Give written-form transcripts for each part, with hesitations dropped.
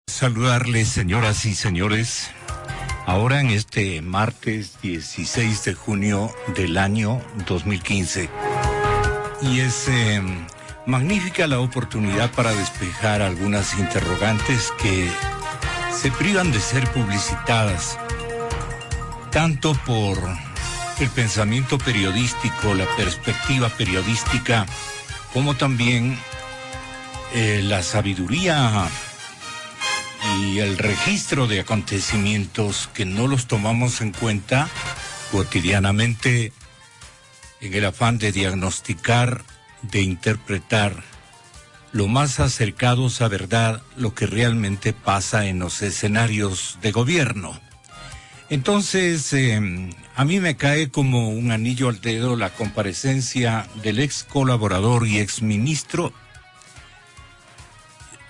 Saludarles, señoras y señores, ahora en este martes 16 de junio del año 2015. Y es magnífica la oportunidad para despejar algunas interrogantes que se privan de ser publicitadas, tanto por el pensamiento periodístico, la perspectiva periodística, como también la sabiduría y el registro de acontecimientos que no los tomamos en cuenta cotidianamente en el afán de diagnosticar, de interpretar lo más acercados a verdad lo que realmente pasa en los escenarios de gobierno. Entonces, a mí me cae como un anillo al dedo la comparecencia del ex colaborador y ex ministro,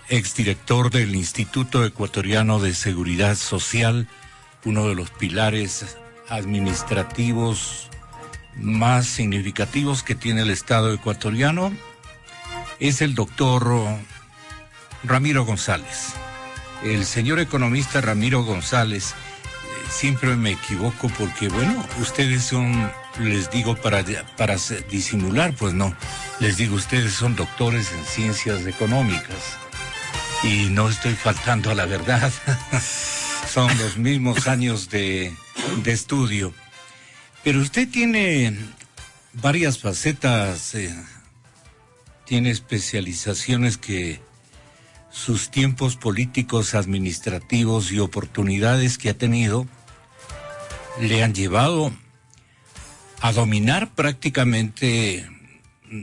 exdirector del Instituto Ecuatoriano de Seguridad Social, uno de los pilares administrativos más significativos que tiene el Estado ecuatoriano, es el doctor Ramiro González. El señor economista Ramiro González, siempre me equivoco porque, bueno, ustedes son, les digo para disimular, pues no, les digo, ustedes son doctores en ciencias económicas. Y no estoy faltando a la verdad, son los mismos años de estudio. Pero usted tiene varias facetas, tiene especializaciones que sus tiempos políticos, administrativos y oportunidades que ha tenido le han llevado a dominar prácticamente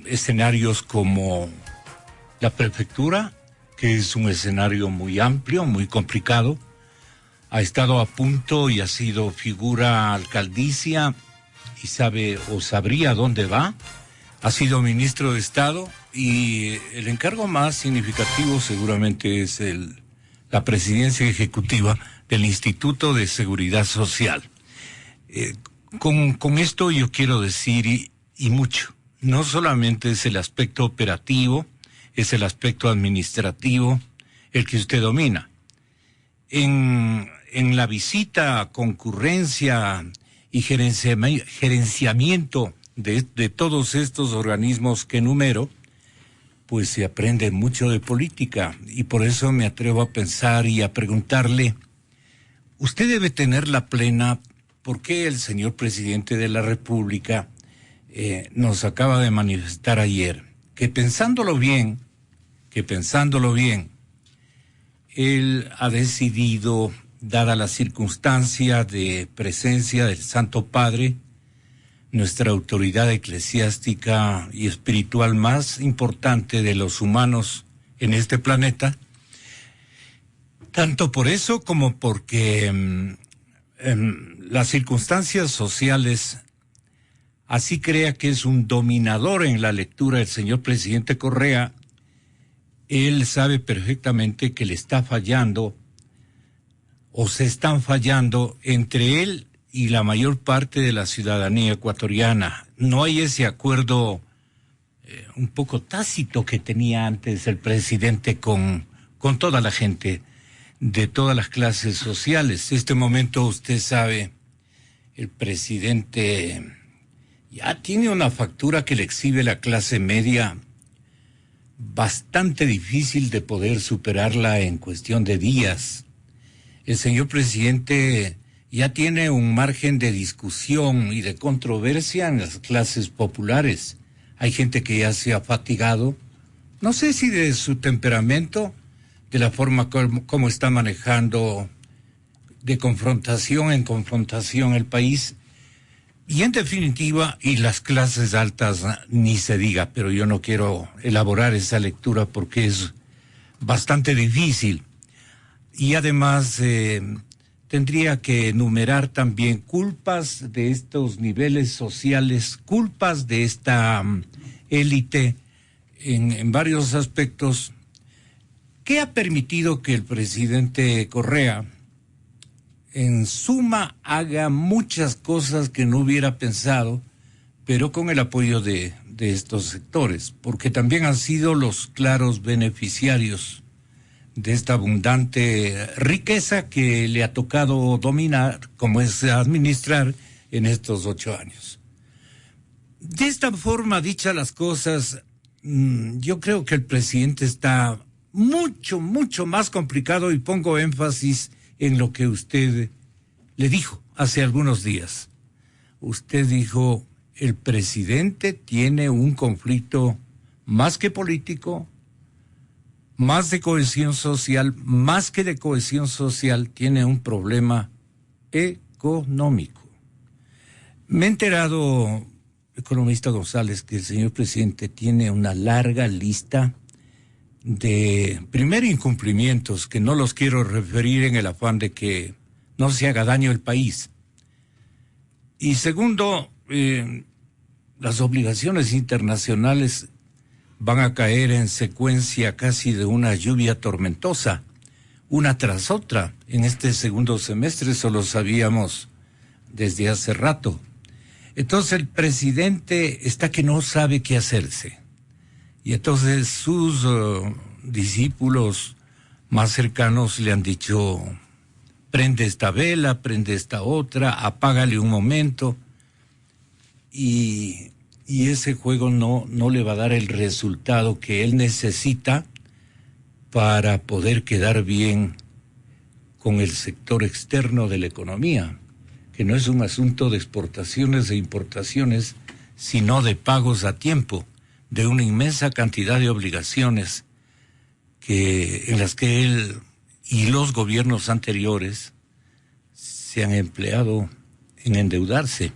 escenarios como la prefectura, que es un escenario muy amplio, muy complicado. Ha estado a punto y ha sido figura alcaldicia y sabe o sabría dónde va. Ha sido ministro de Estado y el encargo más significativo seguramente es la presidencia ejecutiva del Instituto de Seguridad Social. Con esto yo quiero decir y mucho. No solamente es el aspecto operativo, es el aspecto administrativo el que usted domina. En la visita, concurrencia y gerenciamiento de todos estos organismos que enumero, pues se aprende mucho de política y por eso me atrevo a pensar y a preguntarle, usted debe tener la plena, porque el señor presidente de la República nos acaba de manifestar ayer, que pensándolo bien, él ha decidido, dada la circunstancia de presencia del Santo Padre, nuestra autoridad eclesiástica y espiritual más importante de los humanos en este planeta, tanto por eso como porque las circunstancias sociales así crea que es un dominador en la lectura del señor presidente Correa. Él sabe perfectamente que le está fallando o se están fallando entre él y la mayor parte de la ciudadanía ecuatoriana. No hay ese acuerdo un poco tácito que tenía antes el presidente con toda la gente de todas las clases sociales. Este momento, usted sabe, el presidente ya tiene una factura que le exhibe la clase media bastante difícil de poder superarla en cuestión de días. El señor presidente ya tiene un margen de discusión y de controversia en las clases populares. Hay gente que ya se ha fatigado, no sé si de su temperamento, de la forma como está manejando de confrontación en confrontación el país. Y en definitiva, y las clases altas ni se diga, pero yo no quiero elaborar esa lectura porque es bastante difícil. Y además tendría que enumerar también culpas de estos niveles sociales, culpas de esta élite en varios aspectos, que ha permitido que el presidente Correa en suma haga muchas cosas que no hubiera pensado, pero con el apoyo de estos sectores, porque también han sido los claros beneficiarios de esta abundante riqueza que le ha tocado dominar, como es administrar en estos 8 años. De esta forma, dichas las cosas, yo creo que el presidente está mucho más complicado, y pongo énfasis en lo que usted le dijo hace algunos días. Usted dijo, el presidente tiene un conflicto más que político, más de cohesión social, más que de cohesión social, tiene un problema económico. Me he enterado, economista González, que el señor presidente tiene una larga lista de, primero, incumplimientos, que no los quiero referir en el afán de que no se haga daño al país. Y segundo, las obligaciones internacionales van a caer en secuencia casi de una lluvia tormentosa, una tras otra. En este segundo semestre eso lo sabíamos desde hace rato. Entonces el presidente está que no sabe qué hacerse. Y entonces sus discípulos más cercanos le han dicho, prende esta vela, prende esta otra, apágale un momento. Y ese juego no le va a dar el resultado que él necesita para poder quedar bien con el sector externo de la economía, que no es un asunto de exportaciones e importaciones, sino de pagos a tiempo, de una inmensa cantidad de obligaciones en las que él y los gobiernos anteriores se han empleado en endeudarse.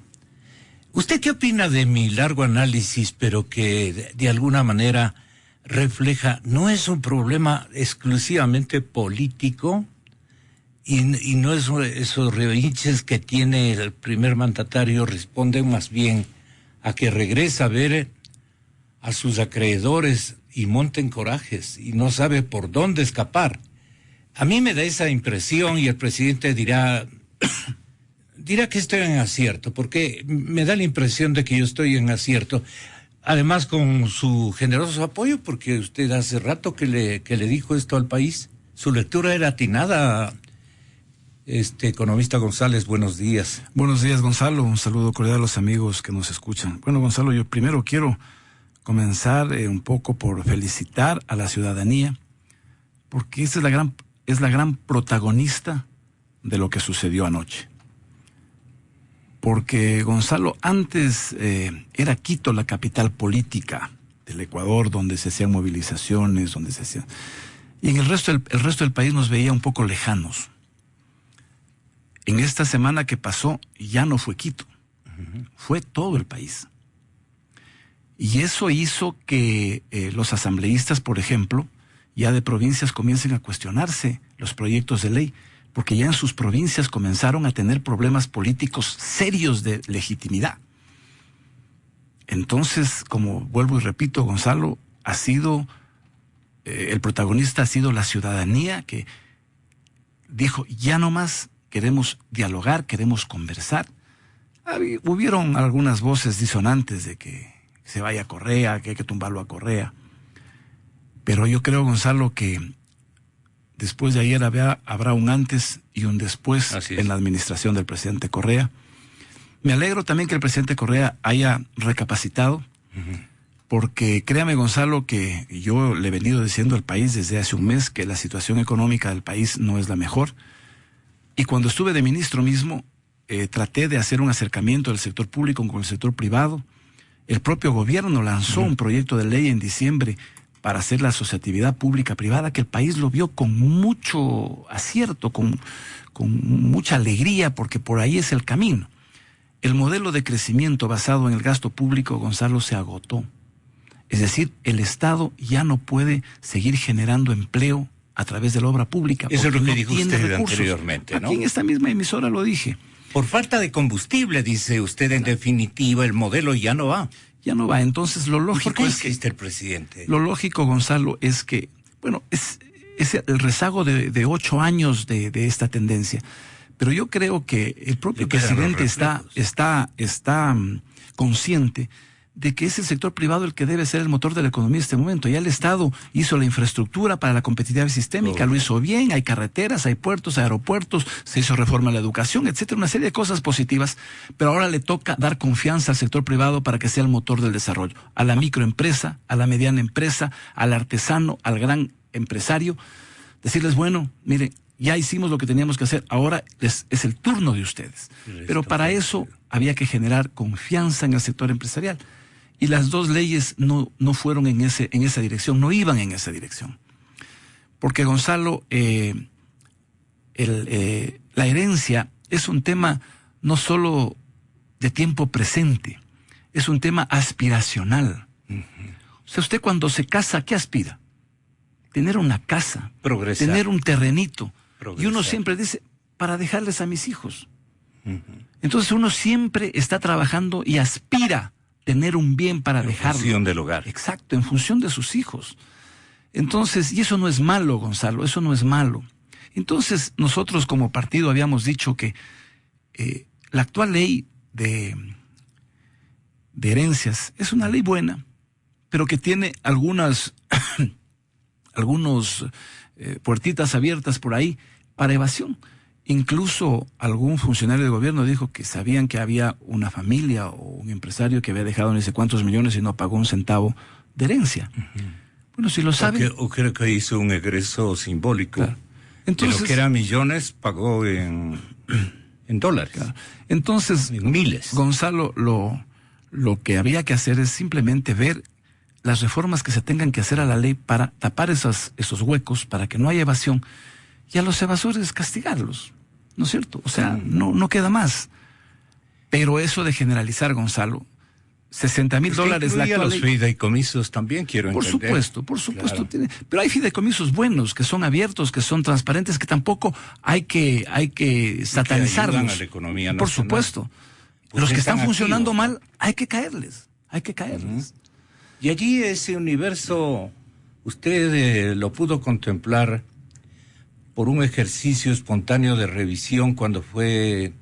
¿Usted qué opina de mi largo análisis, pero que de alguna manera refleja, no es un problema exclusivamente político y no es esos rehinches que tiene el primer mandatario, responden más bien a que regresa a ver a sus acreedores y monten corajes y no sabe por dónde escapar? A mí me da esa impresión, y el presidente dirá que estoy en acierto, porque me da la impresión de que yo estoy en acierto. Además, con su generoso apoyo, porque usted hace rato que le dijo esto al país. Su lectura era atinada. Economista González, buenos días. Buenos días, Gonzalo. Un saludo cordial a los amigos que nos escuchan. Bueno, Gonzalo, yo primero quiero comenzar un poco por felicitar a la ciudadanía, porque esa es la gran protagonista de lo que sucedió anoche. Porque, Gonzalo, antes era Quito la capital política del Ecuador, donde se hacían movilizaciones, y en el resto del país nos veía un poco lejanos. En esta semana que pasó ya no fue Quito, fue todo el país. Y eso hizo que los asambleístas, por ejemplo, ya de provincias comiencen a cuestionarse los proyectos de ley, porque ya en sus provincias comenzaron a tener problemas políticos serios de legitimidad. Entonces, como vuelvo y repito, Gonzalo, el protagonista ha sido la ciudadanía, que dijo, ya no más, queremos dialogar, queremos conversar. Hubieron algunas voces disonantes de que se vaya Correa, que hay que tumbarlo a Correa. Pero yo creo, Gonzalo, que después de ayer habrá un antes y un después en la administración del presidente Correa. Me alegro también que el presidente Correa haya recapacitado, porque créame, Gonzalo, que yo le he venido diciendo al país desde hace un mes que la situación económica del país no es la mejor. Y cuando estuve de ministro mismo, traté de hacer un acercamiento del sector público con el sector privado. El propio gobierno lanzó un proyecto de ley en diciembre para hacer la asociatividad pública-privada, que el país lo vio con mucho acierto, con mucha alegría, porque por ahí es el camino. El modelo de crecimiento basado en el gasto público, Gonzalo, se agotó. Es decir, el Estado ya no puede seguir generando empleo a través de la obra pública. Eso es lo que no dijo tiene usted recursos. Anteriormente, ¿no? Aquí en esta misma emisora lo dije. Por falta de combustible, dice usted, en definitiva, el modelo ya no va. Ya no va. Entonces, lo lógico ¿Por qué es que el presidente? Lo lógico, Gonzalo, es que, bueno, es el rezago de 8 años de esta tendencia. Pero yo creo que el propio presidente está consciente de que es el sector privado el que debe ser el motor de la economía en este momento. Ya el Estado hizo la infraestructura para la competitividad sistémica, lo hizo bien, hay carreteras, hay puertos, hay aeropuertos, se hizo reforma a la educación, etcétera, una serie de cosas positivas, pero ahora le toca dar confianza al sector privado para que sea el motor del desarrollo, a la microempresa, a la mediana empresa, al artesano, al gran empresario, decirles, bueno, mire, ya hicimos lo que teníamos que hacer, ahora es el turno de ustedes. Pero para eso había que generar confianza en el sector empresarial. Y las dos leyes no fueron en esa dirección, no iban en esa dirección. Porque, Gonzalo, la herencia es un tema no solo de tiempo presente, es un tema aspiracional. O sea, usted cuando se casa, ¿qué aspira? Tener una casa, progresar, tener un terrenito. Progresar. Y uno siempre dice, para dejarles a mis hijos. Entonces uno siempre está trabajando y aspira tener un bien para dejarlo. En función del hogar. Exacto, en función de sus hijos. Entonces, y eso no es malo, Gonzalo, eso no es malo. Entonces, nosotros como partido habíamos dicho que la actual ley de herencias es una ley buena, pero que tiene algunos puertitas abiertas por ahí para evasión. Incluso algún funcionario de gobierno dijo que sabían que había una familia o un empresario que había dejado no sé cuántos millones y no pagó un centavo de herencia. Bueno, si lo saben... O creo que hizo un egreso simbólico. Claro. Entonces, de lo que eran millones, pagó en dólares. Claro. Entonces, en miles. Gonzalo, lo que había que hacer es simplemente ver las reformas que se tengan que hacer a la ley para tapar esos huecos, para que no haya evasión, y a los evasores castigarlos. ¿No es cierto? O sea, no queda más. Pero eso de generalizar, Gonzalo, $60,000 la actual los fideicomisos también, quiero entender. Por supuesto. Claro. Pero hay fideicomisos buenos, que son abiertos, que son transparentes, que tampoco hay que satanizarlos. Que ayudan a la economía nacional. Por supuesto. Pues los que están funcionando mal, hay que caerles. Y allí ese universo, usted lo pudo contemplar por un ejercicio espontáneo de revisión cuando fue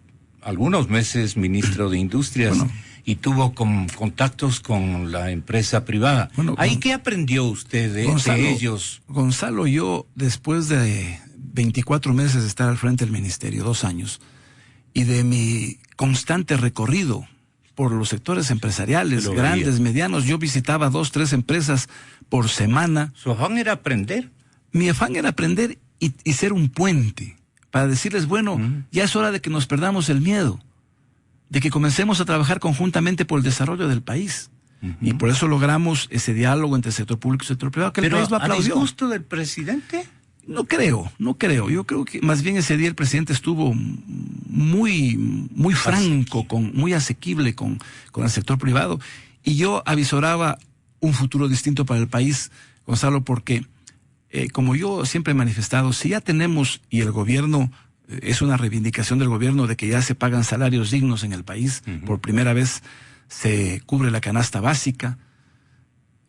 algunos meses ministro de Industrias y tuvo contactos con la empresa privada. ¿Ahí qué aprendió usted de ellos? Gonzalo, yo después de 24 meses de estar al frente del ministerio, 2 años, y de mi constante recorrido por los sectores empresariales, grandes, medianos, yo visitaba 2, 3 empresas por semana. ¿Su afán era aprender? Mi afán era aprender y ser un puente, para decirles, ya es hora de que nos perdamos el miedo, de que comencemos a trabajar conjuntamente por el desarrollo del país. Y por eso logramos ese diálogo entre el sector público y el sector privado, que el país lo aplaudió. ¿Pero a disgusto del presidente? No creo. Yo creo que más bien ese día el presidente estuvo muy franco, muy asequible con el sector privado. Y yo avisoraba un futuro distinto para el país, Gonzalo, porque como yo siempre he manifestado, si ya tenemos, y el gobierno, es una reivindicación del gobierno de que ya se pagan salarios dignos en el país, por primera vez se cubre la canasta básica,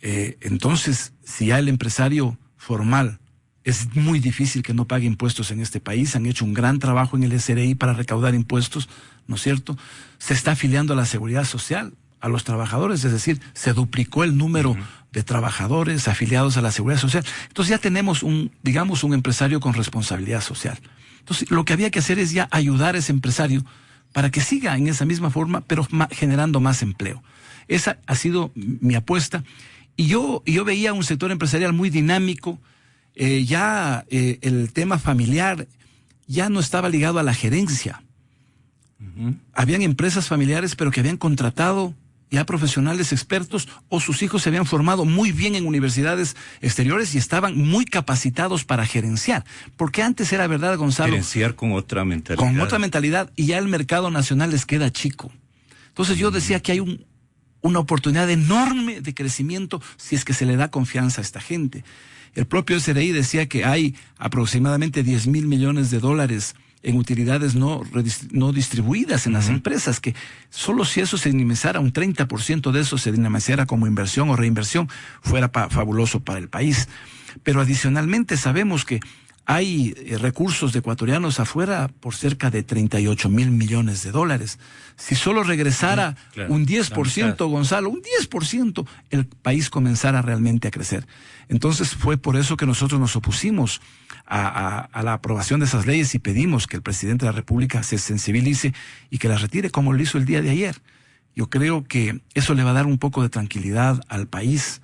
entonces, si ya el empresario formal es muy difícil que no pague impuestos en este país, han hecho un gran trabajo en el SRI para recaudar impuestos, ¿no es cierto? Se está afiliando a la Seguridad Social, a los trabajadores, es decir, se duplicó el número de trabajadores afiliados a la Seguridad Social. Entonces ya tenemos un empresario con responsabilidad social. Entonces lo que había que hacer es ya ayudar a ese empresario para que siga en esa misma forma, pero generando más empleo. Esa ha sido mi apuesta. Y yo veía un sector empresarial muy dinámico, el tema familiar ya no estaba ligado a la gerencia. Habían empresas familiares, pero que habían contratado ya profesionales expertos, o sus hijos se habían formado muy bien en universidades exteriores y estaban muy capacitados para gerenciar. Porque antes era verdad, Gonzalo. Gerenciar con otra mentalidad. Con otra mentalidad, y ya el mercado nacional les queda chico. Entonces yo decía que hay una oportunidad enorme de crecimiento si es que se le da confianza a esta gente. El propio SRI decía que hay aproximadamente $10,000 millones en utilidades no distribuidas en las empresas, que solo si eso se dinamizara, un 30% de eso se dinamizara como inversión o reinversión, fuera fabuloso para el país. Pero adicionalmente sabemos que hay recursos de ecuatorianos afuera por cerca de 38 mil millones de dólares. Si solo regresara un 10%, Gonzalo, un 10%, el país comenzara realmente a crecer. Entonces fue por eso que nosotros nos opusimos a la aprobación de esas leyes y pedimos que el presidente de la República se sensibilice y que las retire como lo hizo el día de ayer. Yo creo que eso le va a dar un poco de tranquilidad al país.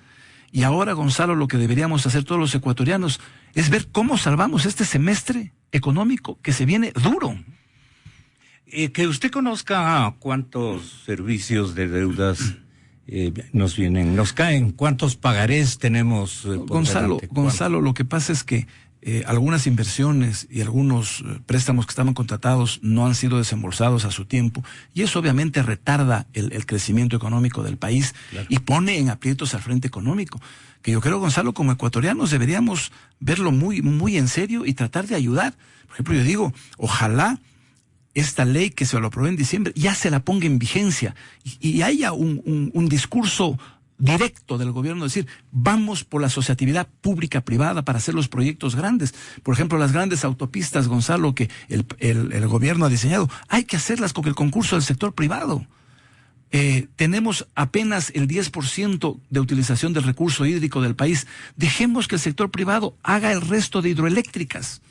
Y ahora, Gonzalo, lo que deberíamos hacer todos los ecuatorianos es ver cómo salvamos este semestre económico que se viene duro. Que usted conozca cuántos servicios de deudas nos caen, cuántos pagarés tenemos. Gonzalo, lo que pasa es que algunas inversiones y algunos préstamos que estaban contratados no han sido desembolsados a su tiempo, y eso obviamente retarda el crecimiento económico del país, claro, y pone en aprietos al frente económico, que yo creo, Gonzalo, como ecuatorianos deberíamos verlo muy, muy en serio y tratar de ayudar. Por ejemplo, yo digo, ojalá esta ley que se lo aprobó en diciembre ya se la ponga en vigencia y haya un discurso directo del gobierno, decir, vamos por la asociatividad pública-privada para hacer los proyectos grandes. Por ejemplo, las grandes autopistas, Gonzalo, que el gobierno ha diseñado, hay que hacerlas con el concurso del sector privado. Tenemos apenas el 10% de utilización del recurso hídrico del país. Dejemos que el sector privado haga el resto de hidroeléctricas.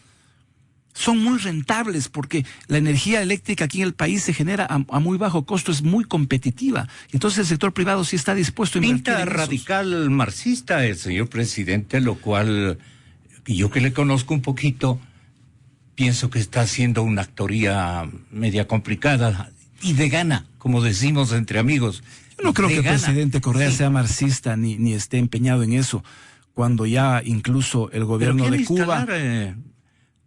Son muy rentables porque la energía eléctrica aquí en el país se genera a muy bajo costo, es muy competitiva. Entonces el sector privado sí está dispuesto a invertir. Pinta radical marxista el señor presidente, lo cual yo que le conozco un poquito, pienso que está haciendo una actoría media complicada y de gana, como decimos entre amigos. Yo no creo que el presidente Correa sea marxista ni esté empeñado en eso, cuando ya incluso el gobierno de Cuba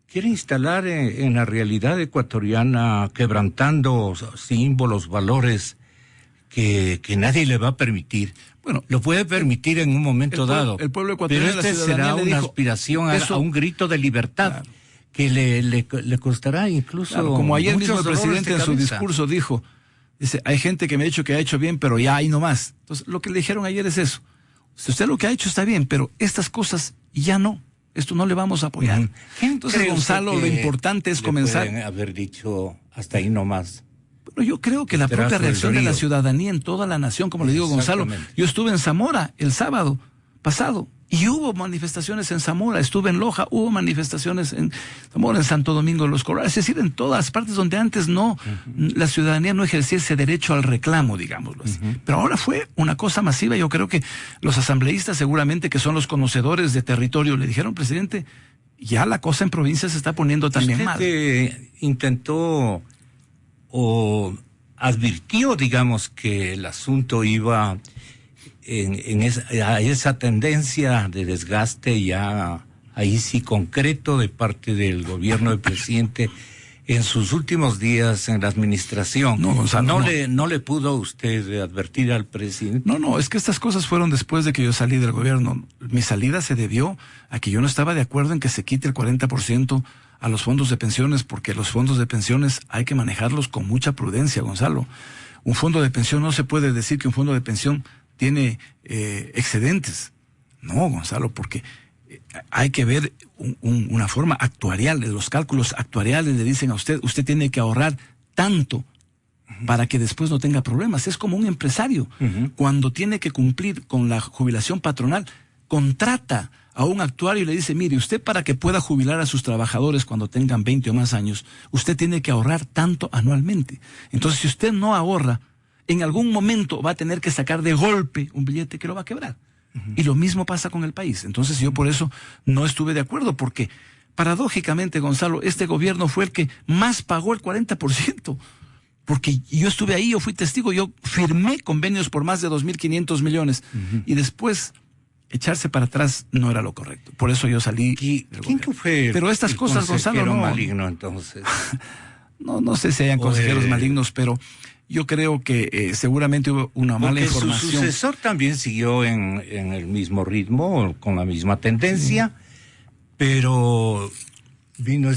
quiere instalar en la realidad ecuatoriana, quebrantando símbolos, valores que nadie le va a permitir. Bueno, lo puede permitir en un momento dado. El pueblo ecuatoriano, pero será una aspiración a un grito de libertad, claro, que le costará incluso. Claro, como ayer mismo el presidente en su discurso dijo, dice, hay gente que me ha dicho que ha hecho bien, pero ya ahí no más. Entonces, lo que le dijeron ayer es eso. Usted lo que ha hecho está bien, pero estas cosas ya no. Esto no le vamos a apoyar. Entonces, Gonzalo, lo importante es comenzar. Pueden haber dicho hasta ahí nomás. Bueno, yo creo que la propia reacción de la ciudadanía en toda la nación, como le digo, Gonzalo, yo estuve en Zamora el sábado pasado y hubo manifestaciones en Zamora, estuve en Loja, hubo manifestaciones en Zamora, en Santo Domingo de los Corrales, es decir, en todas partes donde antes la ciudadanía no ejercía ese derecho al reclamo, digámoslo así. Pero ahora fue una cosa masiva. Yo creo que los asambleístas, seguramente que son los conocedores de territorio, le dijeron, presidente, ya la cosa en provincia se está poniendo también mal. ¿Usted intentó o advirtió, digamos, que el asunto iba a esa tendencia de desgaste ya ahí sí concreto de parte del gobierno del presidente en sus últimos días en la administración? No, Gonzalo, ¿No le pudo usted advertir al presidente? No, es que estas cosas fueron después de que yo salí del gobierno. Mi salida se debió a que yo no estaba de acuerdo en que se quite el 40% a los fondos de pensiones, porque los fondos de pensiones hay que manejarlos con mucha prudencia, Gonzalo. Un fondo de pensión, no se puede decir que un fondo de pensión tiene excedentes. No, Gonzalo, porque hay que ver una forma actuarial. Los cálculos actuariales le dicen a usted tiene que ahorrar tanto para que después no tenga problemas. Es como un empresario. Cuando tiene que cumplir con la jubilación patronal, contrata a un actuario y le dice, mire, usted para que pueda jubilar a sus trabajadores cuando tengan 20 o más años, usted tiene que ahorrar tanto anualmente. Entonces, si usted no ahorra, en algún momento va a tener que sacar de golpe un billete que lo va a quebrar. Y lo mismo pasa con el país. Entonces yo por eso no estuve de acuerdo, porque paradójicamente, Gonzalo, este gobierno fue el que más pagó el 40%. Porque yo estuve ahí, yo fui testigo, yo firmé convenios por más de 2.500 millones. Y después echarse para atrás no era lo correcto. Por eso yo salí. ¿Quién fue? Pero estas cosas, Gonzalo, no. Maligno, entonces. no sé si hayan consejeros malignos, pero yo creo que seguramente hubo una mala información. Su sucesor también siguió en el mismo ritmo, con la misma tendencia, pero vino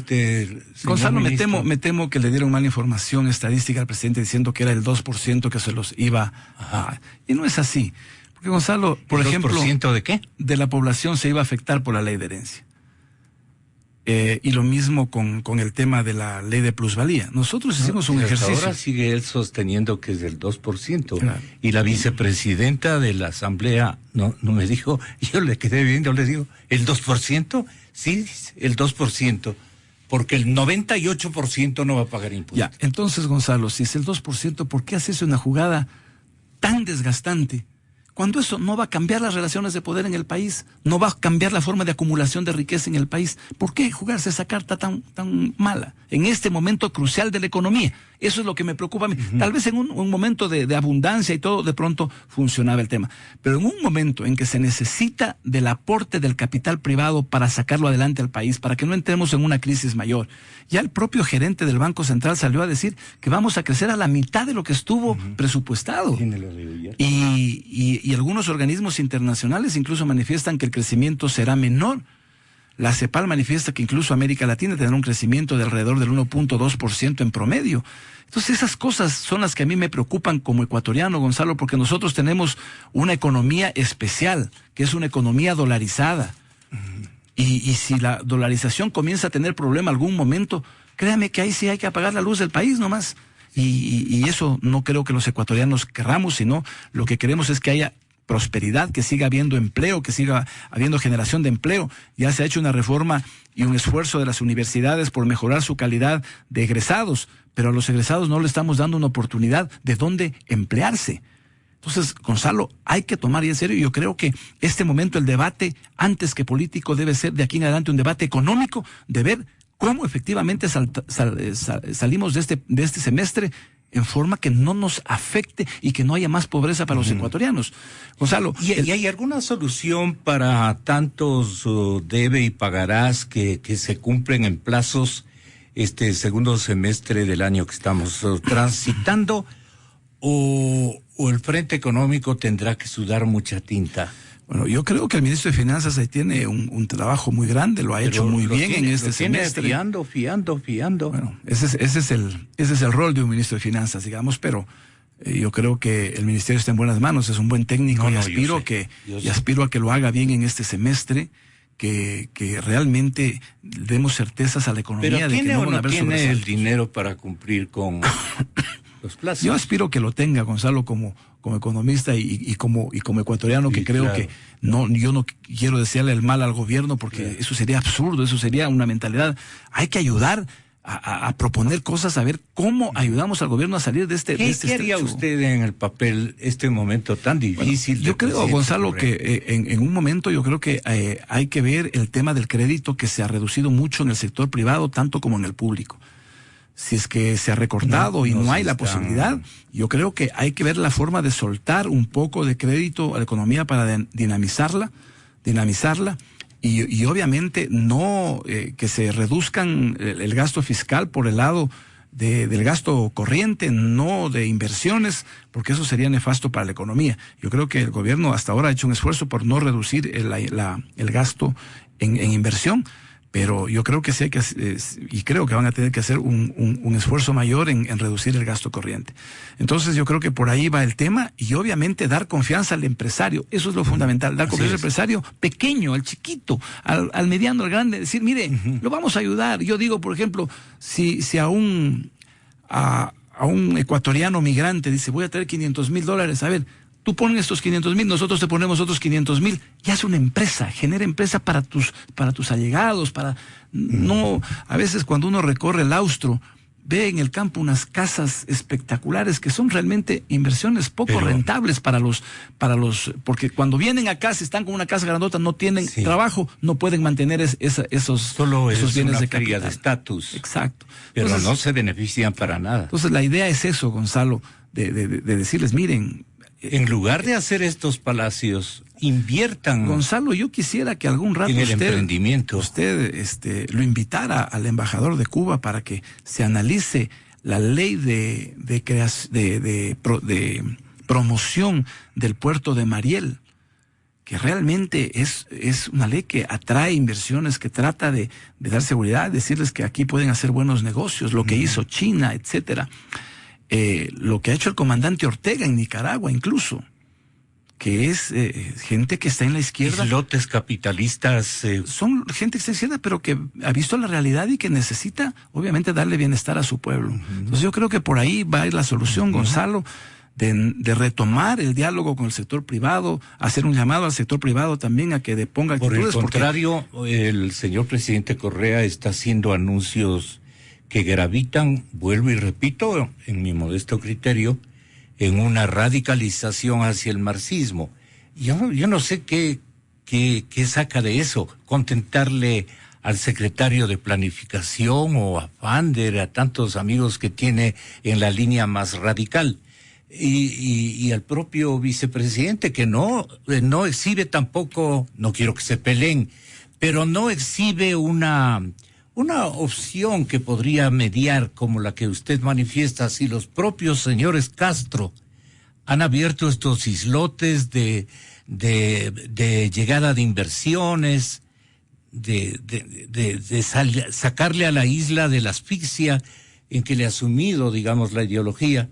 Gonzalo, me temo que le dieron mala información estadística al presidente diciendo que era el 2% que se los iba a... Y no es así. Porque, Gonzalo, por ejemplo... ¿2% de qué? De la población se iba a afectar por la ley de herencia. Y lo mismo con el tema de la ley de plusvalía. Nosotros hicimos un ejercicio. Ahora sigue él sosteniendo que es del 2%. Claro. Y la vicepresidenta de la Asamblea no me dijo, yo le quedé viendo, le digo, ¿el 2%? Sí, el 2%. Porque el 98% no va a pagar impuestos. Ya, entonces, Gonzalo, si es el 2%, ¿por qué haces una jugada tan desgastante? Cuando eso no va a cambiar las relaciones de poder en el país, no va a cambiar la forma de acumulación de riqueza en el país. ¿Por qué jugarse esa carta tan mala en este momento crucial de la economía? Eso es lo que me preocupa a mí. Tal vez en un momento de abundancia y todo, de pronto funcionaba el tema. Pero en un momento en que se necesita del aporte del capital privado para sacarlo adelante al país, para que no entremos en una crisis mayor, ya el propio gerente del Banco Central salió a decir que vamos a crecer a la mitad de lo que estuvo presupuestado. Y algunos organismos internacionales incluso manifiestan que el crecimiento será menor. La CEPAL manifiesta que incluso América Latina tendrá un crecimiento de alrededor del 1.2% en promedio. Entonces esas cosas son las que a mí me preocupan como ecuatoriano, Gonzalo, porque nosotros tenemos una economía especial, que es una economía dolarizada. Y si la dolarización comienza a tener problema algún momento, créame que ahí sí hay que apagar la luz del país nomás. Y eso no creo que los ecuatorianos querramos, sino lo que queremos es que haya prosperidad, que siga habiendo empleo, que siga habiendo generación de empleo. Ya se ha hecho una reforma y un esfuerzo de las universidades por mejorar su calidad de egresados, pero a los egresados no le estamos dando una oportunidad de dónde emplearse. Entonces, Gonzalo, hay que tomar y en serio. Yo creo que este momento el debate, antes que político, debe ser de aquí en adelante un debate económico, de ver cómo efectivamente salimos de este semestre en forma que no nos afecte y que no haya más pobreza para los ecuatorianos. Gonzalo. ¿Y hay alguna solución para tantos debe y pagarás que se cumplen en plazos este segundo semestre del año que estamos transitando? ¿O el Frente Económico tendrá que sudar mucha tinta? Bueno, yo creo que el ministro de Finanzas ahí tiene un trabajo muy grande, lo ha hecho muy bien en este semestre. Fiando. Bueno, ese es el rol de un ministro de Finanzas, digamos, pero yo creo que el ministerio está en buenas manos, es un buen técnico y aspiro a que lo haga bien en este semestre, que realmente demos certezas a la economía. Pero de que no van a haber tiene el dinero para cumplir con los plazos. Yo aspiro que lo tenga, Gonzalo, como economista y como ecuatoriano, que creo que yo no quiero desearle el mal al gobierno, porque eso sería absurdo, eso sería una mentalidad. Hay que ayudar a proponer cosas, a ver cómo ayudamos al gobierno a salir de este ¿Qué haría usted en el papel este momento tan difícil? Bueno, yo creo, Gonzalo, que en un momento yo creo que hay que ver el tema del crédito, que se ha reducido mucho en el sector privado, tanto como en el público. Si es que se ha recortado y no hay la posibilidad, yo creo que hay que ver la forma de soltar un poco de crédito a la economía para dinamizarla y obviamente no que se reduzcan el gasto fiscal por el lado del gasto corriente, no de inversiones, porque eso sería nefasto para la economía. Yo creo que el gobierno hasta ahora ha hecho un esfuerzo por no reducir el gasto en inversión. Pero yo creo que sí hay que, y creo que van a tener que hacer un esfuerzo mayor en reducir el gasto corriente. Entonces yo creo que por ahí va el tema, y obviamente dar confianza al empresario, eso es lo fundamental, dar confianza al empresario pequeño, al chiquito, al mediano, al grande, decir, mire, lo vamos a ayudar. Yo digo, por ejemplo, si a un ecuatoriano migrante dice, voy a traer $500,000, a ver, tú pones estos 500,000, nosotros te ponemos otros 500,000, ya es una empresa, genera empresa para tus allegados, no, a veces cuando uno recorre el austro, ve en el campo unas casas espectaculares que son realmente inversiones poco rentables para los, porque cuando vienen acá, si están con una casa grandota, no tienen trabajo, no pueden mantener esos bienes de capital. De estatus. Exacto. Pero entonces, no se benefician para nada. Entonces la idea es eso, Gonzalo, de decirles, miren, en lugar de hacer estos palacios, inviertan. Gonzalo, yo quisiera que algún rato en el emprendimiento. Usted lo invitara al embajador de Cuba para que se analice la ley de promoción del puerto de Mariel, que realmente es una ley que atrae inversiones, que trata de dar seguridad, decirles que aquí pueden hacer buenos negocios, lo que hizo China, etcétera. Lo que ha hecho el comandante Ortega en Nicaragua incluso, que es gente que está en la izquierda. Islotes capitalistas. Son gente que está en la izquierda, pero que ha visto la realidad y que necesita, obviamente, darle bienestar a su pueblo. Entonces yo creo que por ahí va a ir la solución, Gonzalo, de retomar el diálogo con el sector privado, hacer un llamado al sector privado también a que deponga actitudes. Por el contrario, el señor presidente Correa está haciendo anuncios que gravitan, vuelvo y repito, en mi modesto criterio, en una radicalización hacia el marxismo. Yo no sé qué saca de eso, contentarle al secretario de Planificación o a Fander, a tantos amigos que tiene en la línea más radical, y al propio vicepresidente, que no exhibe tampoco, no quiero que se peleen, pero no exhibe una opción que podría mediar como la que usted manifiesta, si los propios señores Castro han abierto estos islotes de llegada de inversiones, sacarle a la isla de la asfixia en que le ha sumido, digamos, la ideología.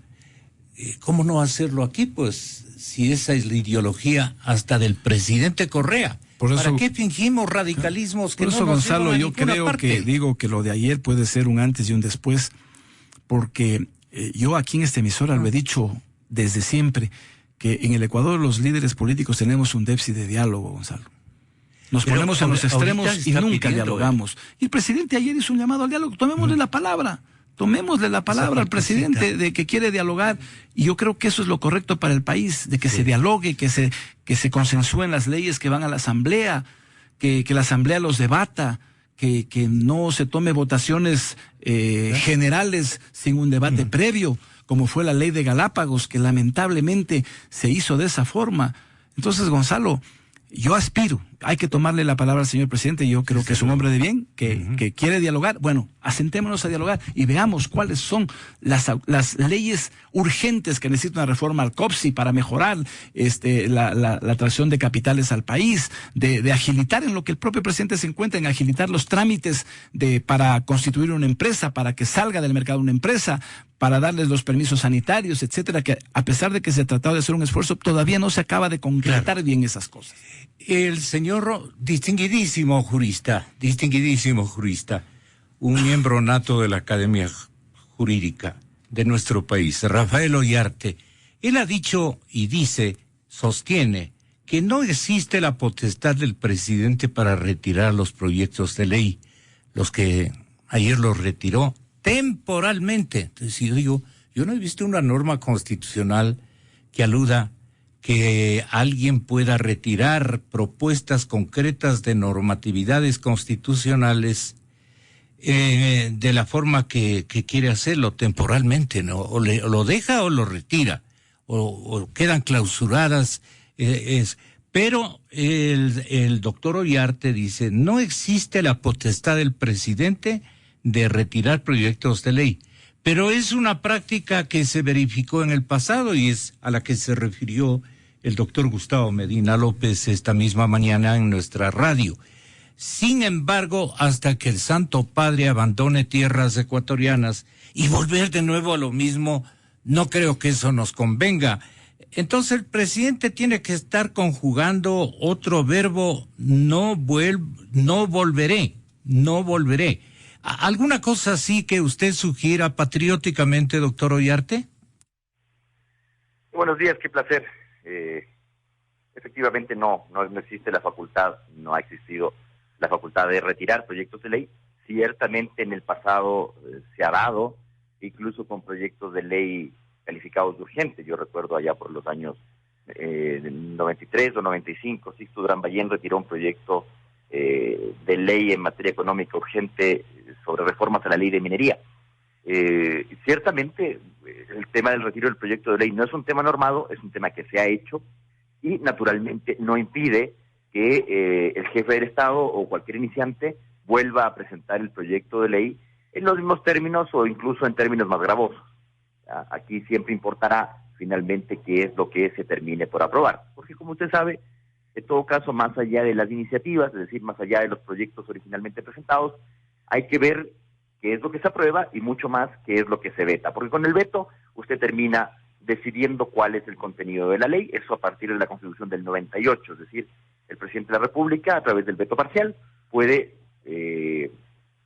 ¿Cómo no hacerlo aquí? Pues si esa es la ideología hasta del presidente Correa. Por eso, ¿para qué fingimos radicalismos que no nos llevan a ninguna parte? Por eso, Gonzalo, yo creo que digo que lo de ayer puede ser un antes y un después, porque yo aquí en esta emisora lo he dicho desde siempre, que en el Ecuador los líderes políticos tenemos un déficit de diálogo, Gonzalo. Nos ponemos en los extremos y nunca dialogamos. Y el presidente ayer hizo un llamado al diálogo. Tomémosle la palabra al presidente de que quiere dialogar, y yo creo que eso es lo correcto para el país, de que se dialogue, que se consensúen las leyes que van a la asamblea, que la asamblea los debata, que no se tome votaciones generales sin un debate previo, como fue la ley de Galápagos, que lamentablemente se hizo de esa forma. Entonces, Gonzalo, yo aspiro, hay que tomarle la palabra al señor presidente, yo creo que es un hombre de bien, que quiere dialogar. Bueno, asentémonos a dialogar y veamos cuáles son las leyes urgentes que necesita una reforma al COPSI para mejorar la atracción de capitales al país, de agilitar en lo que el propio presidente se encuentra, en agilitar los trámites para constituir una empresa, para que salga del mercado una empresa, para darles los permisos sanitarios, etcétera, que a pesar de que se ha tratado de hacer un esfuerzo, todavía no se acaba de concretar bien esas cosas. El señor distinguidísimo jurista, un miembro nato de la Academia Jurídica de nuestro país, Rafael Ollarte, él ha dicho y sostiene que no existe la potestad del presidente para retirar los proyectos de ley, los que ayer los retiró temporalmente. Entonces yo no he visto una norma constitucional que aluda que alguien pueda retirar propuestas concretas de normatividades constitucionales de la forma que quiere hacerlo temporalmente, ¿no? O lo deja o lo retira, o quedan clausuradas. Pero el doctor Ollarte dice, no existe la potestad del presidente de retirar proyectos de ley, pero es una práctica que se verificó en el pasado y es a la que se refirió el doctor Gustavo Medina López esta misma mañana en nuestra radio. Sin embargo, hasta que el Santo Padre abandone tierras ecuatorianas y volver de nuevo a lo mismo, no creo que eso nos convenga. Entonces el presidente tiene que estar conjugando otro verbo, no volveré. ¿Alguna cosa así que usted sugiera patrióticamente, doctor Ollarte? Buenos días, qué placer. Efectivamente no existe la facultad, no ha existido la facultad de retirar proyectos de ley. Ciertamente en el pasado se ha dado, incluso con proyectos de ley calificados de urgentes. Yo recuerdo allá por los años 93 o 95, Sixto Durán Ballén retiró un proyecto de ley en materia económica urgente sobre reformas a la ley de minería. Ciertamente el tema del retiro del proyecto de ley no es un tema normado, es un tema que se ha hecho y naturalmente no impide que el jefe del Estado o cualquier iniciante vuelva a presentar el proyecto de ley en los mismos términos o incluso en términos más gravosos. Aquí siempre importará finalmente qué es lo que se termine por aprobar, porque como usted sabe, en todo caso, más allá de las iniciativas, es decir, más allá de los proyectos originalmente presentados, hay que ver qué es lo que se aprueba y mucho más qué es lo que se veta, porque con el veto usted termina decidiendo cuál es el contenido de la ley, eso a partir de la Constitución del 98, es decir, el presidente de la República, a través del veto parcial, puede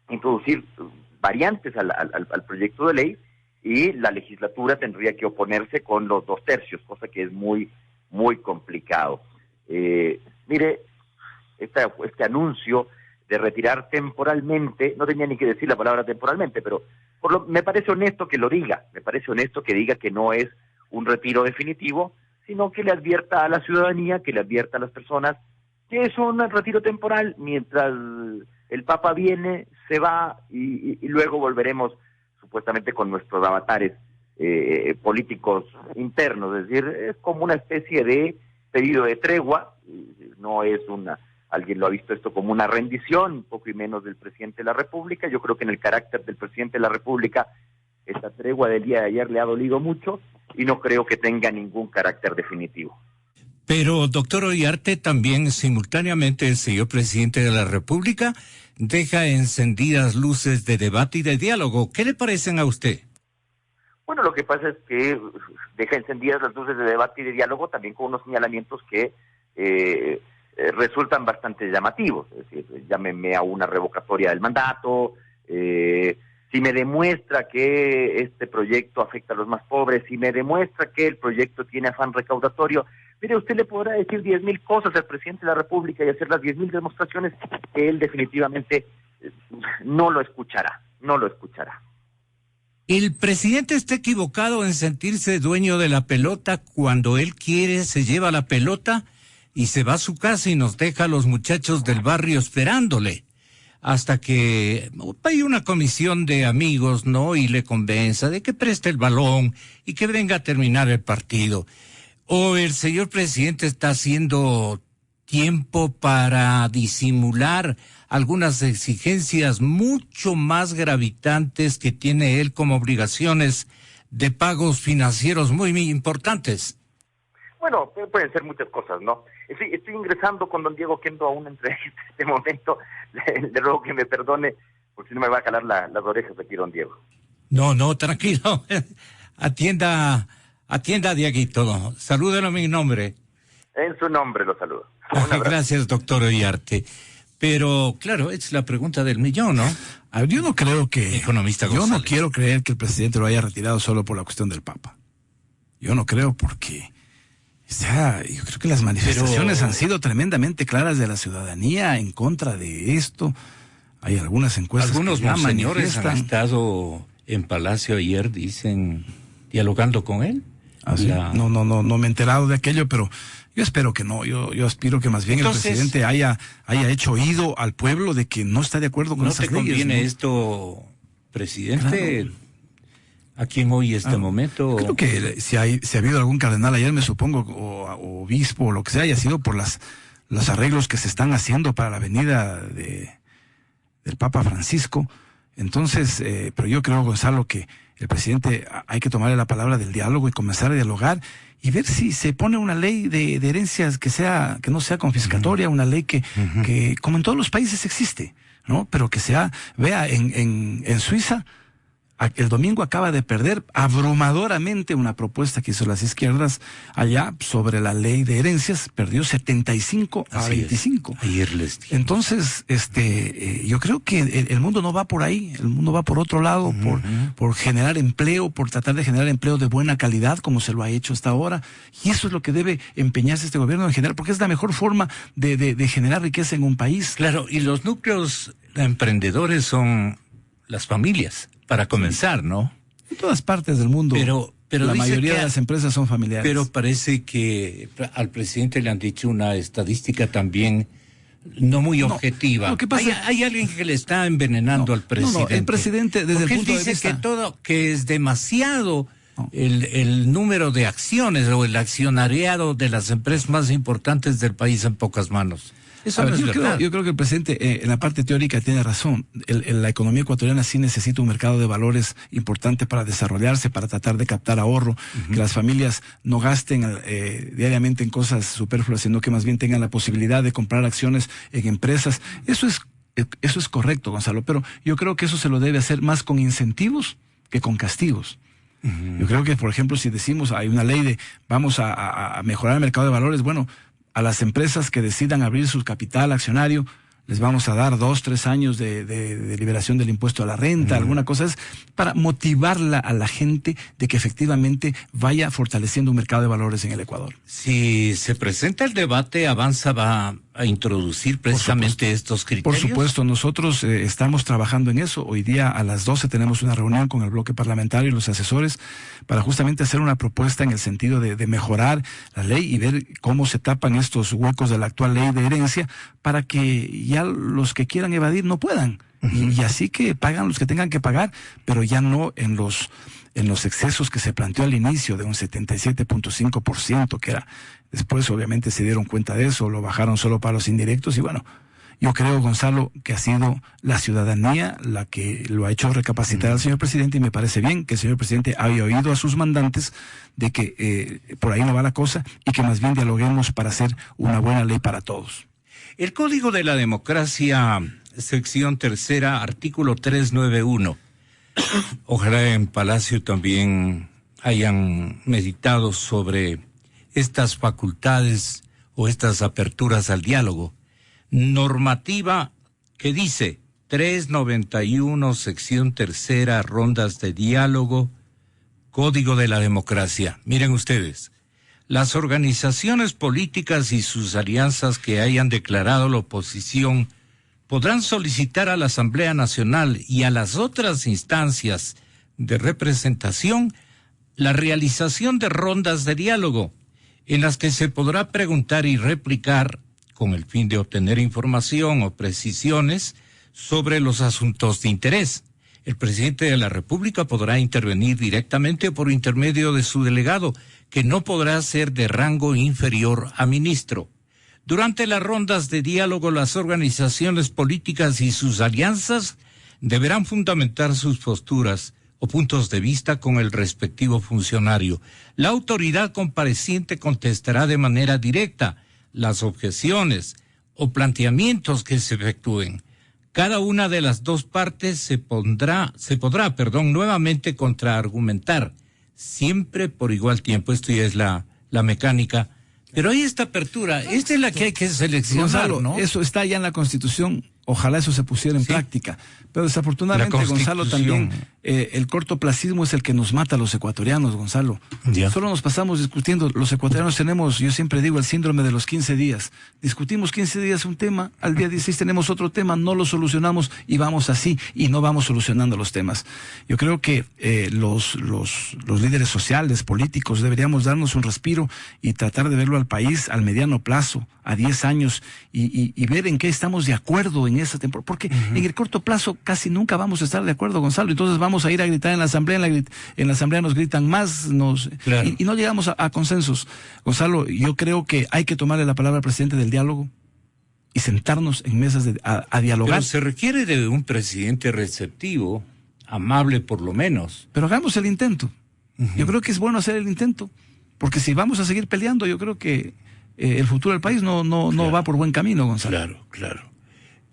introducir variantes al proyecto de ley, y la legislatura tendría que oponerse con los 2/3, cosa que es muy, muy complicado. Mire, este anuncio de retirar temporalmente, no tenía ni que decir la palabra temporalmente, pero me parece honesto que lo diga, me parece honesto que diga que no es un retiro definitivo, sino que le advierta a la ciudadanía, que le advierta a las personas que es un retiro temporal mientras el Papa viene, se va y luego volveremos supuestamente con nuestros avatares políticos internos. Es decir, es como una especie de pedido de tregua, no es alguien lo ha visto esto como una rendición, poco y menos del presidente de la República. Yo creo que en el carácter del presidente de la República esta tregua del día de ayer le ha dolido mucho y no creo que tenga ningún carácter definitivo. Pero, doctor Oyarte, también simultáneamente el señor presidente de la República deja encendidas luces de debate y de diálogo. ¿Qué le parecen a usted? Bueno, lo que pasa es que deja encendidas las luces de debate y de diálogo también con unos señalamientos que resultan bastante llamativos. Es decir, llámeme a una revocatoria del mandato, si me demuestra que este proyecto afecta a los más pobres, si me demuestra que el proyecto tiene afán recaudatorio, mire, usted le podrá decir 10,000 cosas al presidente de la República y hacer las 10,000 demostraciones que él definitivamente no lo escuchará. El presidente está equivocado en sentirse dueño de la pelota. Cuando él quiere, se lleva la pelota y se va a su casa y nos deja a los muchachos del barrio esperándole hasta que hay una comisión de amigos, ¿no? Y le convenza de que preste el balón y que venga a terminar el partido. O el señor presidente está haciendo tiempo para disimular algunas exigencias mucho más gravitantes que tiene él como obligaciones de pagos financieros muy, muy importantes. Bueno, pueden ser muchas cosas, ¿no? Estoy ingresando con don Diego Kendo a una entrevista en este momento. Le ruego que me perdone, porque si no me va a calar las orejas aquí don Diego. No, tranquilo. Atienda, Dieguito. Salúdelo en mi nombre. En su nombre lo saludo. Gracias, doctor Oyarte. Pero, claro, es la pregunta del millón, ¿no? Yo no creo que... Economista Yo González. no quiero creer que el presidente lo haya retirado solo por la cuestión del Papa. Yo no creo porque... O sea, yo creo que las manifestaciones han sido tremendamente claras de la ciudadanía en contra de esto. Hay algunas encuestas Algunos que ya monseñores han manifiestan. estado en Palacio ayer, dicen, dialogando con él. ¿Ah, sí? No me he enterado de aquello, pero yo espero que no. Yo aspiro que más bien Entonces, el presidente haya hecho oído al pueblo de que no está de acuerdo con esas leyes. ¿No te conviene ¿no? esto, presidente? Claro. ¿A quién hoy momento? Creo que si ha habido algún cardenal ayer, me supongo, o obispo o lo que sea, haya sido por los arreglos que se están haciendo para la venida del Papa Francisco. Entonces, pero yo creo, Gonzalo, que el presidente hay que tomarle la palabra del diálogo y comenzar a dialogar y ver si se pone una ley de herencias que no sea confiscatoria, una ley que como en todos los países existe, ¿no? Pero que vea, en Suiza, el domingo acaba de perder abrumadoramente una propuesta que hizo las izquierdas allá sobre la ley de herencias, perdió 75 a 25. Ayer les dije. Entonces, yo creo que el mundo no va por ahí, el mundo va por otro lado, por generar empleo, por tratar de generar empleo de buena calidad, como se lo ha hecho hasta ahora, y eso es lo que debe empeñarse este gobierno en generar, porque es la mejor forma de generar riqueza en un país. Claro, y los núcleos emprendedores son las familias, para comenzar, ¿no? En todas partes del mundo, pero la mayoría de las empresas son familiares. Pero parece que al presidente le han dicho una estadística también no muy objetiva. Lo que pasa hay alguien que le está envenenando al presidente. El presidente, desde porque el punto él de dice vista... que es demasiado el número de acciones o el accionariado de las empresas más importantes del país en pocas manos. Eso no es verdad. Yo creo que el presidente, en la parte teórica, tiene razón. La economía ecuatoriana sí necesita un mercado de valores importante para desarrollarse, para tratar de captar ahorro, que las familias no gasten diariamente en cosas superfluas, sino que más bien tengan la posibilidad de comprar acciones en empresas. Eso es correcto, Gonzalo, pero yo creo que eso se lo debe hacer más con incentivos que con castigos. Yo creo que, por ejemplo, si decimos hay una ley de vamos a mejorar el mercado de valores, bueno, a las empresas que decidan abrir su capital accionario, les vamos a dar 2, 3 años de liberación del impuesto a la renta, alguna cosa es para motivarla a la gente de que efectivamente vaya fortaleciendo un mercado de valores en el Ecuador. Si se presenta el debate, Avanza va a introducir precisamente estos criterios. Por supuesto, nosotros estamos trabajando en eso. Hoy día a las 12 tenemos una reunión con el bloque parlamentario y los asesores para justamente hacer una propuesta en el sentido de mejorar la ley y ver cómo se tapan estos huecos de la actual ley de herencia para que ya los que quieran evadir no puedan. Y así que pagan los que tengan que pagar, pero ya no en los excesos que se planteó al inicio de un 77.5%, que era, después obviamente se dieron cuenta de eso, lo bajaron solo para los indirectos y bueno, yo creo, Gonzalo, que ha sido la ciudadanía la que lo ha hecho recapacitar al señor presidente y me parece bien que el señor presidente haya oído a sus mandantes de que por ahí no va la cosa y que más bien dialoguemos para hacer una buena ley para todos. El Código de la Democracia, sección 3, artículo 391. Ojalá en Palacio también hayan meditado sobre estas facultades o estas aperturas al diálogo. Normativa que dice 391, sección 3, rondas de diálogo, Código de la Democracia. Miren ustedes, las organizaciones políticas y sus alianzas que hayan declarado la oposición podrán solicitar a la Asamblea Nacional y a las otras instancias de representación la realización de rondas de diálogo, en las que se podrá preguntar y replicar con el fin de obtener información o precisiones sobre los asuntos de interés. El presidente de la República podrá intervenir directamente o por intermedio de su delegado, que no podrá ser de rango inferior a ministro. Durante las rondas de diálogo, las organizaciones políticas y sus alianzas deberán fundamentar sus posturas o puntos de vista con el respectivo funcionario. La autoridad compareciente contestará de manera directa las objeciones o planteamientos que se efectúen. Cada una de las dos partes se podrá nuevamente contraargumentar, siempre por igual tiempo. Esto ya es la mecánica. Pero hay esta apertura, esta es la que hay que seleccionar, Gonzalo, ¿no? Eso está ya en la Constitución, ojalá eso se pusiera en práctica. Pero desafortunadamente, Gonzalo, también el cortoplacismo es el que nos mata a los ecuatorianos, Gonzalo. Ya. Solo nos pasamos discutiendo, los ecuatorianos tenemos, yo siempre digo, el síndrome de los 15 días. Discutimos 15 días un tema, al día 16 tenemos otro tema, no lo solucionamos y vamos así, y no vamos solucionando los temas. Yo creo que los líderes sociales, políticos, deberíamos darnos un respiro y tratar de verlo al país al mediano plazo, a 10 años, y ver en qué estamos de acuerdo en esa temporada, porque en el corto plazo casi nunca vamos a estar de acuerdo, Gonzalo, entonces vamos a ir a gritar en la asamblea, en la asamblea nos gritan más, Claro. y no llegamos a consensos. Gonzalo, yo creo que hay que tomarle la palabra al presidente del diálogo y sentarnos en mesas a dialogar. Pero se requiere de un presidente receptivo, amable por lo menos. Pero hagamos el intento. Yo creo que es bueno hacer el intento, porque si vamos a seguir peleando, yo creo que el futuro del país no va por buen camino, Gonzalo. Claro.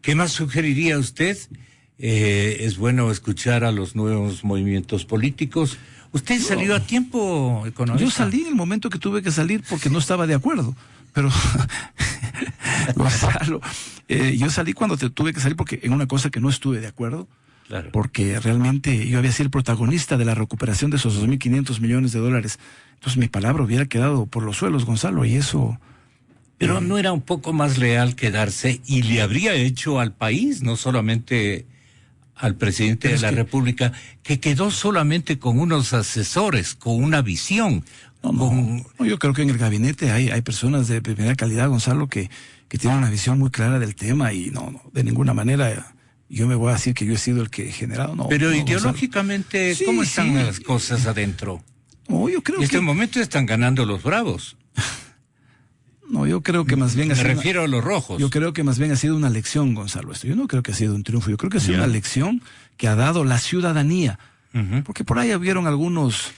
¿Qué más sugeriría usted? Es bueno escuchar a los nuevos movimientos políticos. ¿Usted salió a tiempo, economista? Yo salí en el momento que tuve que salir porque no estaba de acuerdo, pero Gonzalo, yo salí cuando tuve que salir porque en una cosa que no estuve de acuerdo, Claro. porque realmente yo había sido el protagonista de la recuperación de esos $2.500 millones. Entonces mi palabra hubiera quedado por los suelos, Gonzalo, y eso... Pero no era un poco más leal quedarse y le habría hecho al país, no solamente al presidente de la República, que quedó solamente con unos asesores, con una visión. No, yo creo que en el gabinete hay personas de primera calidad, Gonzalo, que tienen una visión muy clara del tema y no, de ninguna manera yo me voy a decir que yo he sido el que he generado. Pero no, ideológicamente, Gonzalo. ¿cómo Sí, están las cosas adentro? No, yo creo En este que... momento están ganando los bravos. No, yo creo que más bien... Me refiero a los rojos. Yo creo que más bien ha sido una lección, Gonzalo, esto. Yo no creo que ha sido un triunfo, yo creo que ha sido una lección que ha dado la ciudadanía. Porque por ahí hubieron algunos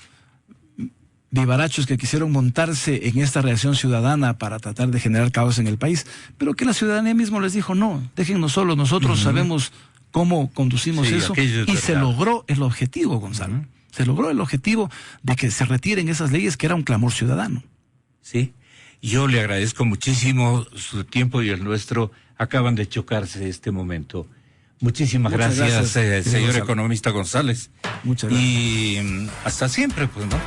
vivarachos que quisieron montarse en esta reacción ciudadana para tratar de generar caos en el país, pero que la ciudadanía mismo les dijo, no, déjennos solos, nosotros sabemos cómo conducimos eso, y se logró el objetivo, Gonzalo. Se logró el objetivo de que se retiren esas leyes, que era un clamor ciudadano. Sí, yo le agradezco muchísimo su tiempo y el nuestro. Acaban de chocarse este momento. Muchísimas Muchas gracias, gracias, señor Gonzalo. economista González. Muchas gracias. Y hasta siempre, pues, ¿no?